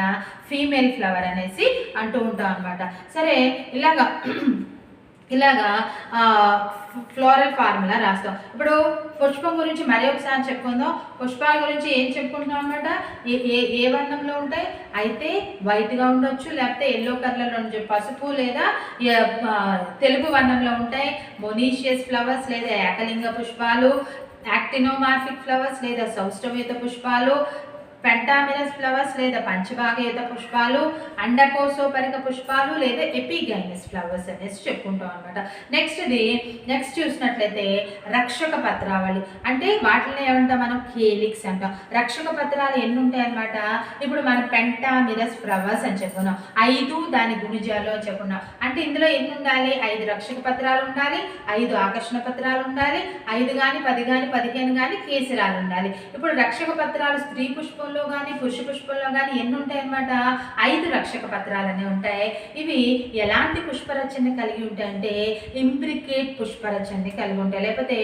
ఫీమేల్ ఫ్లవర్ అనేసి అంటూ ఉంటాం అనమాట. సరే ఇలాగా ఫ్లోరల్ ఫార్ములా రాస్తాం. ఇప్పుడు పుష్పం గురించి మరి ఒకసారి చెప్పుకుందాం. పుష్పాల గురించి ఏం చెప్పుకుంటాం అనమాట, ఏ వర్ణంలో ఉంటాయి, అయితే వైట్గా ఉండొచ్చు, లేకపోతే ఎల్లో కలర్లో ఉండొచ్చు, పసుపు లేదా తెలుపు వర్ణంలో ఉంటాయి. మొనీషియస్ ఫ్లవర్స్ లేదా ఏకలింగ పుష్పాలు, యాక్టినోమార్ఫిక్ ఫ్లవర్స్ లేదా సౌష్ఠవయుత పుష్పాలు, పెంటామిరస్ ఫ్లవర్స్ లేదా పంచభాగయుత పుష్పాలు, అండకోశోపరిక పుష్పాలు లేదా ఎపిగైనస్ ఫ్లవర్స్ అనేసి చెప్పుకుంటాం అనమాట. నెక్స్ట్ చూసినట్లయితే రక్షక పత్రావళి అంటే వాటిని ఏమంటాం మనం, కేలిక్స్ అంటాం. రక్షక పత్రాలు ఎన్ని ఉంటాయి అనమాట, ఇప్పుడు మనం పెంటామిరస్ ఫ్లవర్స్ అని చెప్పుకున్నాం, 5 దాని గుణిజాలు అని చెప్పుకున్నాం. అంటే ఇందులో ఎన్ని ఉండాలి, 5 రక్షక పత్రాలు ఉండాలి, 5 ఆకర్షణ పత్రాలు ఉండాలి, 5 కానీ 10 కానీ 15 కానీ కేసరాలు ఉండాలి. ఇప్పుడు రక్షక పత్రాలు స్త్రీ పుష్పంలో కానీ పురుష పుష్పంలో కానీ ఎన్ని ఉంటాయి అనమాట, 5 రక్షక పత్రాలు అనేవి ఉంటాయి. ఇవి ఎలాంటి పుష్పరచనని కలిగి ఉంటాయంటే ఇంబ్రికేట్ పుష్పరచనని కలిగి ఉంటాయి, లేకపోతే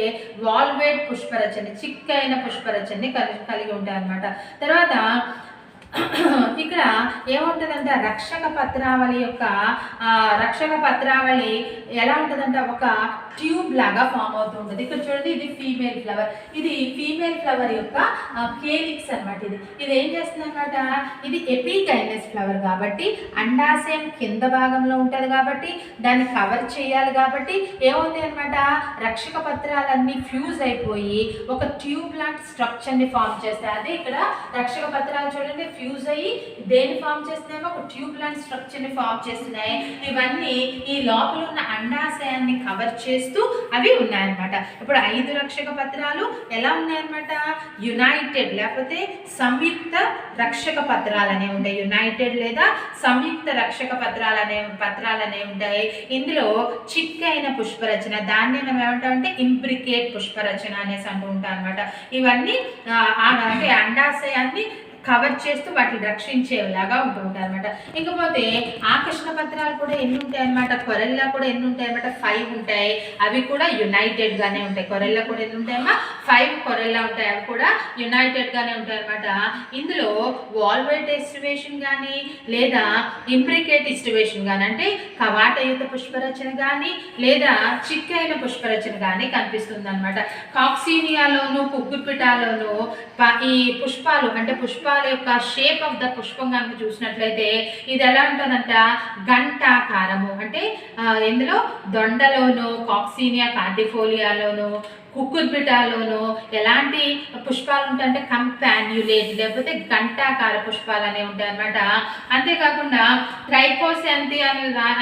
వాల్వేట్ పుష్పరచన, చిక్కైన పుష్పరచనని కలిగి ఉంటాయి అనమాట. తర్వాత ఇక్కడ ఏముంటుందంటే రక్షక పత్రావళి ఎలా ఉంటుందంటే ఒక ట్యూబ్ లాగా ఫామ్ అవుతూ ఉంటుంది. ఇక్కడ చూడండి, ఇది ఫీమేల్ ఫ్లవర్, ఇది ఫీమేల్ ఫ్లవర్ యొక్క కేలిక్స్ అనమాట. ఇది ఏం చేస్తుంది అనమాట, ఇది ఎపిగైనస్ ఫ్లవర్ కాబట్టి అండాశయం కింద భాగంలో ఉంటుంది కాబట్టి దాన్ని కవర్ చేయాలి కాబట్టి ఏమవుతాయి అనమాట, రక్షక పత్రాలన్నీ ఫ్యూజ్ అయిపోయి ఒక ట్యూబ్ లాంటి స్ట్రక్చర్ని ఫామ్ చేస్తాయి. అదే ఇక్కడ రక్షక పత్రాలు చూడండి ఫ్యూజ్ అయ్యి దేన్ని ఫామ్ చేస్తున్నాయో ఒక ట్యూబ్ లాంటి స్ట్రక్చర్ని ఫామ్ చేస్తున్నాయి. ఇవన్నీ ఈ లోపల ఉన్న అండాశయాన్ని కవర్ చేస్తూ అవి ఉన్నాయన్నమాట. ఇప్పుడు 5 రక్షక పత్రాలు ఎలా ఉన్నాయన్నమాట, యునైటెడ్ లేకపోతే సంయుక్త రక్షక పత్రాలు అనేవి ఉంటాయి. యునైటెడ్ లేదా సంయుక్త రక్షక పత్రాలు అనేవి ఉంటాయి. ఇందులో చిక్కైన పుష్పరచన, దాన్ని మనం ఏమంటామంటే ఇంబ్రికేట్ పుష్పరచన అనేసి అంటూ ఉంటాం అనమాట. ఇవన్నీ అంటే అండాశయాన్ని కవర్ చేస్తూ వాటిని రక్షించేలాగా ఉంటూ ఉంటాయి అనమాట. ఇకపోతే ఆకర్షణ పత్రాలు కూడా ఎన్ని ఉంటాయి అనమాట, కొరెల్లా కూడా ఎన్ని ఉంటాయి అనమాట, 5 ఉంటాయి. అవి కూడా యునైటెడ్ గానే ఉంటాయి. కొరెల్లా కూడా ఎన్ని ఉంటాయమ్మా, 5 కొరెల్లా ఉంటాయి. అవి కూడా యునైటెడ్ గానే ఉంటాయి అనమాట. ఇందులో వాల్వేట్ ఎస్టివేషన్ కానీ లేదా ఇంబ్రికేట్ ఎస్టివేషన్ కానీ అంటే కవాటయుత పుష్పరచన కానీ లేదా చిక్కైన పుష్పరచన కానీ కనిపిస్తుంది అనమాట. కాక్సీనియాలోను కుక్కుపిటాలోను ఈ పుష్పాలు అంటే పుష్పాల యొక్క షేప్ ఆఫ్ ద పుష్పం కనుక చూసినట్లయితే ఇది ఎలా ఉంటుందంట, గంటాకారము. అంటే ఇందులో దొండలోను కాక్సీనియా కార్డిఫోలియాలోను కుక్కుర్బిటాలోను ఎలాంటి పుష్పాలు ఉంటాయంటే కంపాన్యులేట్ లేకపోతే గంటాకార పుష్పాలు అనేవి ఉంటాయి అన్నమాట. అంతేకాకుండా ట్రైకోశాంతి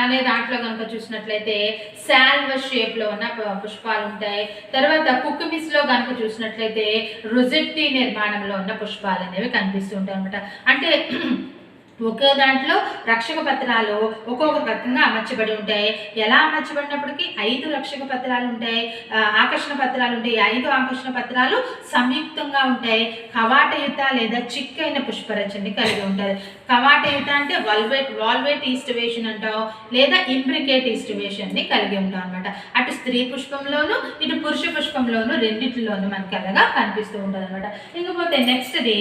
అనే దాంట్లో కనుక చూసినట్లయితే శాల్వ షేప్లో ఉన్న పుష్పాలు ఉంటాయి. తర్వాత కుక్కుమిస్లో కనుక చూసినట్లయితే రుజెట్టి నిర్మాణంలో ఉన్న పుష్పాలు అనేవి కనిపిస్తూ ఉంటాయి అన్నమాట. అంటే ఒకే దాంట్లో రక్షక పత్రాలు ఒక్కొక్క రకంగా అమర్చబడి ఉంటాయి. ఎలా అమర్చబడినప్పటికీ 5 రక్షక పత్రాలు ఉంటాయి, ఆకర్షణ పత్రాలు ఉంటాయి. 5 ఆకర్షణ పత్రాలు సంయుక్తంగా ఉంటాయి. కవాటయుత లేదా చిక్కైన పుష్పరచనని కలిగి ఉంటుంది. కవాటయుత అంటే వాల్వేట్ ఈస్టివేషన్ అంటాం లేదా ఇంబ్రికేట్ ఈస్టివేషన్ని కలిగి ఉంటాం అనమాట. అటు స్త్రీ పుష్పంలోను ఇటు పురుష పుష్పంలోను రెండింటిలోనూ మనకి అలాగా కనిపిస్తూ ఉంటుంది అనమాట. ఇంకపోతే నెక్స్ట్ది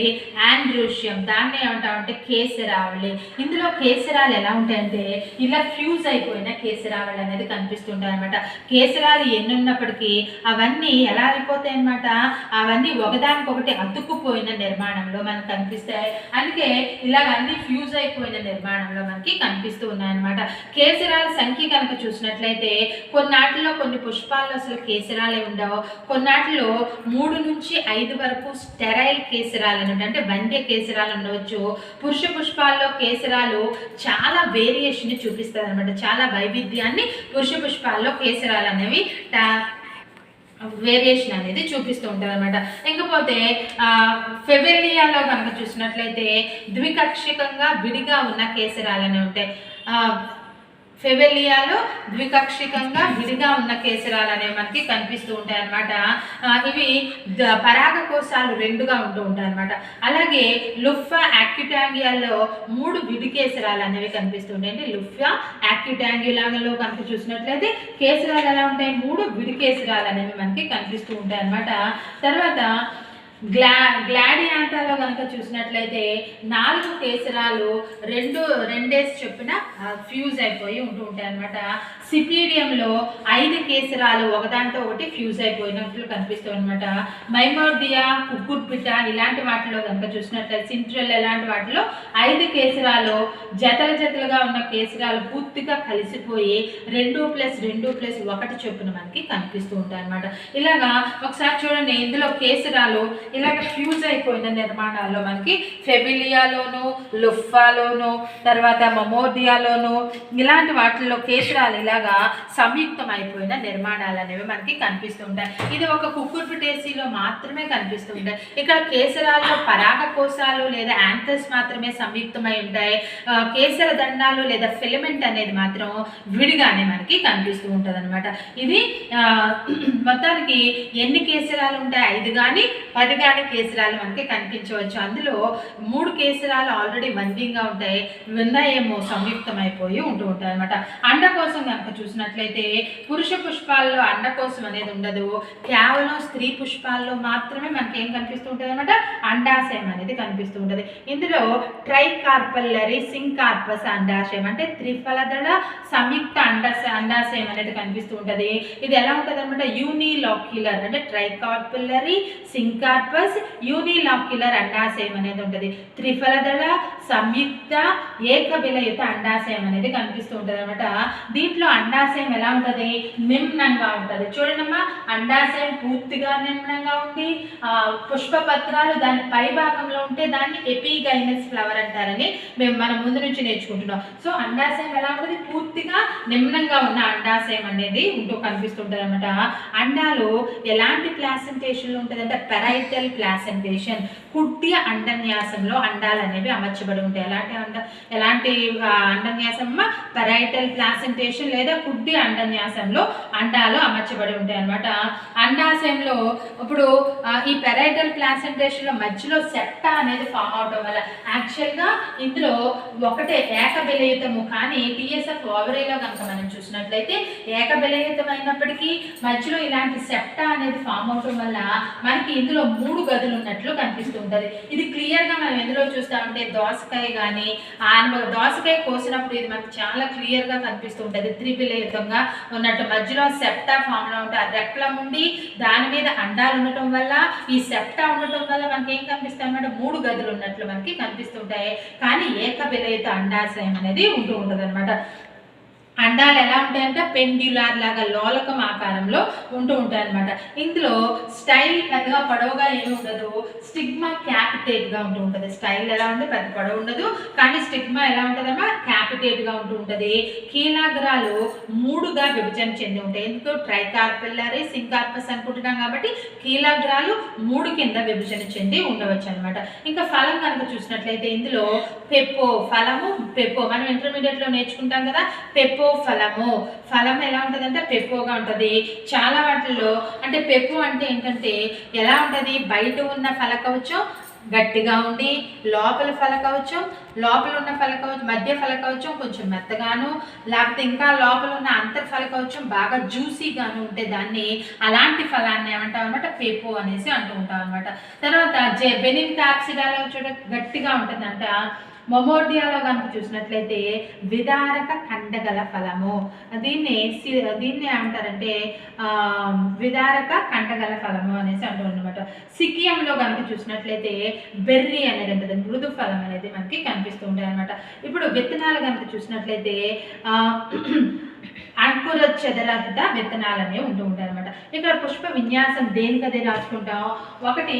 ఆండ్రూషియం, దాన్ని ఏమంటామంటే కేసరావళి కేసరావళి. ఇందులో కేసరాలు ఎలా ఉంటాయంటే ఇలా ఫ్యూజ్ అయిపోయిన కేసరావళి అనేది కనిపిస్తుంటాయి అనమాట. కేసరాలు ఎన్ని ఉన్నప్పటికీ అవన్నీ ఎలా అయిపోతాయి అనమాట, అవన్నీ ఒకదానికొకటి అతుక్కుపోయిన నిర్మాణంలో మనకు కనిపిస్తాయి. అందుకే ఇలాగ అన్ని ఫ్యూజ్ అయిపోయిన నిర్మాణంలో మనకి కనిపిస్తూ ఉన్నాయన్నమాట. కేసరాల సంఖ్య కనుక చూసినట్లయితే కొన్నాటిలో కొన్ని పుష్పాల్లో అసలు కేసరాలే ఉండవు, కొన్నాటిలో 3 నుంచి 5 వరకు స్టెరైల్ కేసరాలు అంటే బండ్య కేసరాలు ఉండవచ్చు. పురుష పుష్పాల్లో కేసరాలు చాలా వేరియేషన్ చూపిస్తుంది అనమాట, చాలా వైవిధ్యాన్ని పురుష పుష్పాల్లో కేసరాలు అనేవి వేరియేషన్ అనేది చూపిస్తూ ఉంటుంది అనమాట. ఇంకపోతే ఫెబెలియాలో కనుక చూసినట్లయితే ద్వికక్షికంగా విడిగా ఉన్న కేసరాలు అనేవి ఉంటాయి. ఫెబెలియాలో ద్వికక్షికంగా విడిగా ఉన్న కేసరాలు అనేవి మనకి కనిపిస్తూ ఉంటాయి అన్నమాట. ఇవి పరాగకోశాలు 2గా ఉంటూ ఉంటాయి అన్నమాట. అలాగే లుఫా యాక్యుటాంగియాలో 3 విడి కేసరాలు అనేవి కనిపిస్తూ ఉంటాయి. అంటే లుఫా యాక్యుటాంగియాలో కనుక చూసినట్లయితే కేసరాలు ఎలా ఉంటాయి, 3 విడి కేసరాలు అనేవి మనకి కనిపిస్తూ ఉంటాయి అన్నమాట. తర్వాత గ్లాడియాంతాలో కనుక చూసినట్లయితే 4 కేసరాలు రెండేసి చొప్పున ఫ్యూజ్ అయిపోయి ఉంటూ ఉంటాయి అన్నమాట. సిపీడియంలో 5 కేసరాలు ఒకదాంతో ఒకటి ఫ్యూజ్ అయిపోయినట్లు కనిపిస్తాయి అనమాట. మైమోర్డియా, కుక్కుర్పిట ఇలాంటి వాటిలో కనుక చూసినట్లయితే సింట్రల్ ఇలాంటి వాటిలో 5 కేసరాలు జతలుగా ఉన్న కేసరాలు పూర్తిగా కలిసిపోయి 2+2+1 చొప్పున మనకి కనిపిస్తూ ఉంటాయి అనమాట. ఇలాగా ఒకసారి చూడండి, ఇందులో కేసరాలు ఇలాగ ఫ్యూజ్ అయిపోయిన నిర్మాణాల్లో మనకి ఫెబిలియాలోను, లుఫాలోను, తర్వాత మమోర్డియాలోను ఇలాంటి వాటిల్లో కేసరాలు ఇలాగా సంయుక్తం అయిపోయిన నిర్మాణాలు అనేవి మనకి కనిపిస్తూ ఉంటాయి. ఇది ఒక కుకుర్బిటేసీలో మాత్రమే కనిపిస్తూ ఉంటాయి. ఇక్కడ కేసరాల్లో పరాగకోశాలు లేదా యాంథస్ మాత్రమే సంయుక్తమై ఉంటాయి. కేసర దండాలు లేదా ఫిలమెంట్ అనేది మాత్రం విడిగానే మనకి కనిపిస్తూ ఉంటుంది అనమాట. ఇది మొత్తానికి ఎన్ని కేసరాలు ఉంటాయి, 5 కానీ 10 కానీ కేసరాలు మనకి కనిపించవచ్చు. అందులో 3 కేసరాలు ఆల్రెడీ బందీగా ఉంటాయి, విన్నాయేమో సంయుక్తం అయిపోయి ఉంటూ ఉంటాయి అనమాట. అండకోశం కనుక చూసినట్లయితే పురుష పుష్పాల్లో అండకోశం అనేది ఉండదు, కేవలం స్త్రీ పుష్పాల్లో మాత్రమే మనకి ఏం కనిపిస్తూ ఉంటుంది అనమాట, అండాశయం అనేది కనిపిస్తూ ఉంటుంది. ఇందులో ట్రైకార్పల్లరీ సింకార్పస్ అండాశయం అంటే త్రిఫలదళ సంయుక్త అండాశయం అనేది కనిపిస్తూ ఉంటుంది. ఇది ఎలా ఉంటుంది అనమాట, యూనిలాక్యులర్ అంటే ట్రైకార్పల్లరీ సింకార్పస్ యూనిలాక్యులర్ అండాశయం అనేది ఉంటుంది. త్రిఫలదళ సంయుక్త ఏకబిలయుత అండాశయం అనేది కనిపిస్తూ ఉంటుంది అనమాట. దీంట్లో అండాశయం ఎలా ఉంటుంది, నిమ్నంగా ఉంటుంది. చూడండమ్మా, అండాశయం పూర్తిగా నిమ్నంగా ఉండి పుష్పపత్రాలు దాని పై భాగంలో ఉంటే దాన్ని ఎపిగైనస్ ఫ్లవర్ అంటారని మనం ముందు నుంచి నేర్చుకుంటున్నాం. సో అండాశయం ఎలా ఉంటుంది, పూర్తిగా నిమ్నంగా ఉన్న అండాశయం అనేది కనిపిస్తుంటుంది అనమాట. అండాలు ఎలాంటి ప్లాసెంటేషన్లో ఉంటుంది అంటే పెరైటల్ ప్లాసెంటేషన్, కుడ్య అండన్యాసంలో అండాలు అనేవి అమర్చబడి ఉంటాయి. ఎలాంటి అండన్యాసం, పెరైటల్ ప్లాసెంటేషన్ లేదా కుడ్య అండన్యాసంలో అండాలు అమర్చబడి ఉంటాయి అనమాట. అండాశయంలో ఇప్పుడు ఈ పెరైటల్ ప్లాసెంటేషన్లో మధ్యలో సెప్టా అనేది ఫామ్ అవడం వల్ల యాక్చువల్గా ఇందులో ఒకటే ఏకబిలయుతము, కానీ టీఎస్ఎఫ్ ఓవరీలో కనుక మనం చూసినట్లయితే ఏకబిలయుతం అయినప్పటికీ మధ్యలో ఇలాంటి సెప్టా అనేది ఫామ్ అవడం వల్ల మనకి ఇందులో 3 గదులు ఉన్నట్లు కనిపిస్తూ ఉంటుంది. ఇది క్లియర్గా మనం ఎందులో చూస్తామంటే దోసకాయ కానీ దోసకాయ కోసినప్పుడు ఇది మనకి చాలా క్లియర్గా కనిపిస్తూ ఉంటుంది. త్రిబిలయుతంగా ఉన్నట్టు మధ్యలో సెప్టా ఫామ్లో ఉంటుంది. ఆ రెప్లం ఉండి దాని మీద అండాలు ఉండటం వల్ల, ఈ సెప్టా ఉండటం వల్ల మనకి ఏం కనిపిస్తాయి అన్నమాట, 3 గదులు ఉన్నట్లు మనకి కనిపిస్తుంటాయి. కానీ ఏకబిలయుత అండాశయం అనేది ఉంటూ ఉంటుంది అనమాట. అండాలు ఎలా ఉంటాయంటే పెండ్యులార్ లాగా లోలకం ఆకారంలో ఉంటూ ఉంటాయి అనమాట. ఇందులో స్టైల్ పెద్దగా పొడవుగా ఏమి ఉండదు, స్టిగ్మా క్యాపిటేట్గా ఉంటూ ఉంటుంది. స్టైల్ ఎలా ఉంటుంది, పెద్ద పొడవు ఉండదు, కానీ స్టిగ్మా ఎలా ఉంటుందమ్మా, క్యాపిటేట్గా ఉంటూ ఉంటుంది. కీలాగ్రాలు 3గా విభజన చెంది ఉంటాయి. ఎందుకు, ట్రైకార్పిల్లరీ సింకార్పస్ అనుకుంటున్నాం కాబట్టి కీలాగ్రాలు 3 కింద విభజన చెంది ఉండవచ్చు అనమాట. ఇంకా ఫలం కనుక చూసినట్లయితే ఇందులో పెప్పో, ఫలము పెప్పో మనం ఇంటర్మీడియట్లో నేర్చుకుంటాం కదా. పెప్పో ఫలం ఎలా ఉంటుంది అంటే పెప్పోగా ఉంటుంది. చాలా వాటిల్లో అంటే పెప్పో అంటే ఏంటంటే ఎలా ఉంటుంది, బయట ఉన్న ఫలకవచం గట్టిగా ఉండి లోపల ఫలకవచం, లోపల ఉన్న ఫలకవచం, మధ్య ఫలకవచం కొంచెం మెత్తగాను, లేకపోతే ఇంకా లోపల ఉన్న అంతర్ ఫలకవచం బాగా జ్యూసీగాను ఉంటే దాన్ని అలాంటి ఫలాన్ని ఏమంటాం అనమాట పేపో అనేసి అంటూ ఉంటాం అనమాట. తర్వాత బెనిన్ క్యాప్సిడాలో గట్టిగా ఉంటుందంట. మొమోడియాలో కనుక చూసినట్లయితే విదారక కండగల ఫలము, దీన్ని ఏమంటారంటే విదారక కండగల ఫలము అనేసి అంటారు అనమాట. సికియంలో కనుక చూసినట్లయితే బెర్రీ అనేది ఉంటుంది, మృదు ఫలం అనేది మనకి కనిపిస్తూ ఉంటాయి అనమాట. ఇప్పుడు విత్తనాలు కనుక చూసినట్లయితే అంకుర చెదరహిత విత్తనాలు అనేవి ఉంటూ ఉంటాయి అనమాట. ఇక్కడ పుష్ప విన్యాసం దేనికదే రాసుకుంటాం. ఒకటి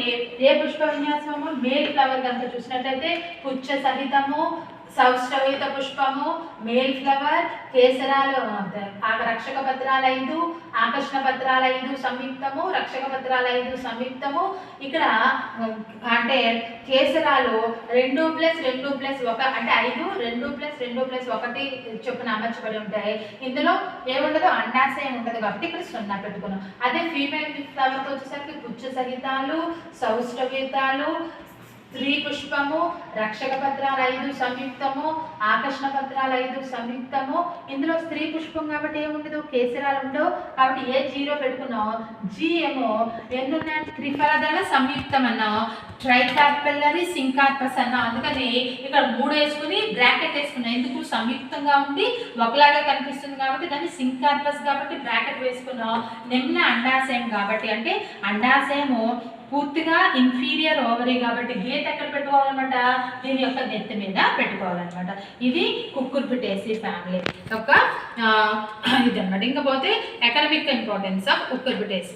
ఏ పుష్ప విన్యాసము, మేల్ ఫ్లవర్ కనుక చూసినట్లయితే పుచ్చ సహితము, సౌష్ఠవిత పుష్పము, మేల్ ఫ్లవర్, కేసరాలు, రక్షక పత్రాలు 5, ఆకర్షణ పత్రాలు 5 సంయుక్తము, రక్షక పత్రాలు 5 సంయుక్తము. ఇక్కడ అంటే కేసరాలు 2+2+1 అంటే 5, 2+2+1 చొప్పున అమర్చబడి ఉంటాయి. ఇందులో ఏముండదు, అండాశయం ఉండదు కాబట్టి ఇక్కడ 0 పెట్టుకున్నాం. అదే ఫీమేల్ ఫ్లవర్తో వచ్చేసరికి పుచ్చ సహితాలు, సౌష్ఠవితాలు, స్త్రీ పుష్పము, రక్షక పత్రాలు 5 సంయుక్తము, ఆకర్షణ పత్రాలు 5 సంయుక్తము. ఇందులో స్త్రీ పుష్పం కాబట్టి ఏముండదు, కేసరాలు ఉండవు కాబట్టి ఏ 0 పెట్టుకున్నాం. జీ ఏమో ఎన్నున్నాయి, త్రిఫలదళ సంయుక్తం అన్నాం, ట్రైకార్పెల్లరీ సింకార్పస్ అన్నాం. అందుకని ఇక్కడ 3 వేసుకుని బ్రాకెట్ వేసుకున్నాం. ఎందుకు, సంయుక్తంగా ఉండి ఒకలాగా కనిపిస్తుంది కాబట్టి దాన్ని సింకార్పస్ కాబట్టి బ్రాకెట్ వేసుకున్నాం. నిమ్న అండాశయం కాబట్టి అంటే అండాశయము పూర్తిగా ఇన్ఫీరియర్ ఓవరీ కాబట్టి గీత ఎక్కడ పెట్టుకోవాలన్నమాట, దీని యొక్క నెత్తి మీద పెట్టుకోవాలన్నమాట. ఇది కుక్కుర్బిటేసి ఫ్యామిలీ యొక్క ఇది అన్నమాట. ఇంకపోతే ఎకనామిక్ ఇంపార్టెన్స్ ఆఫ్ కుక్కుర్బిటేసి.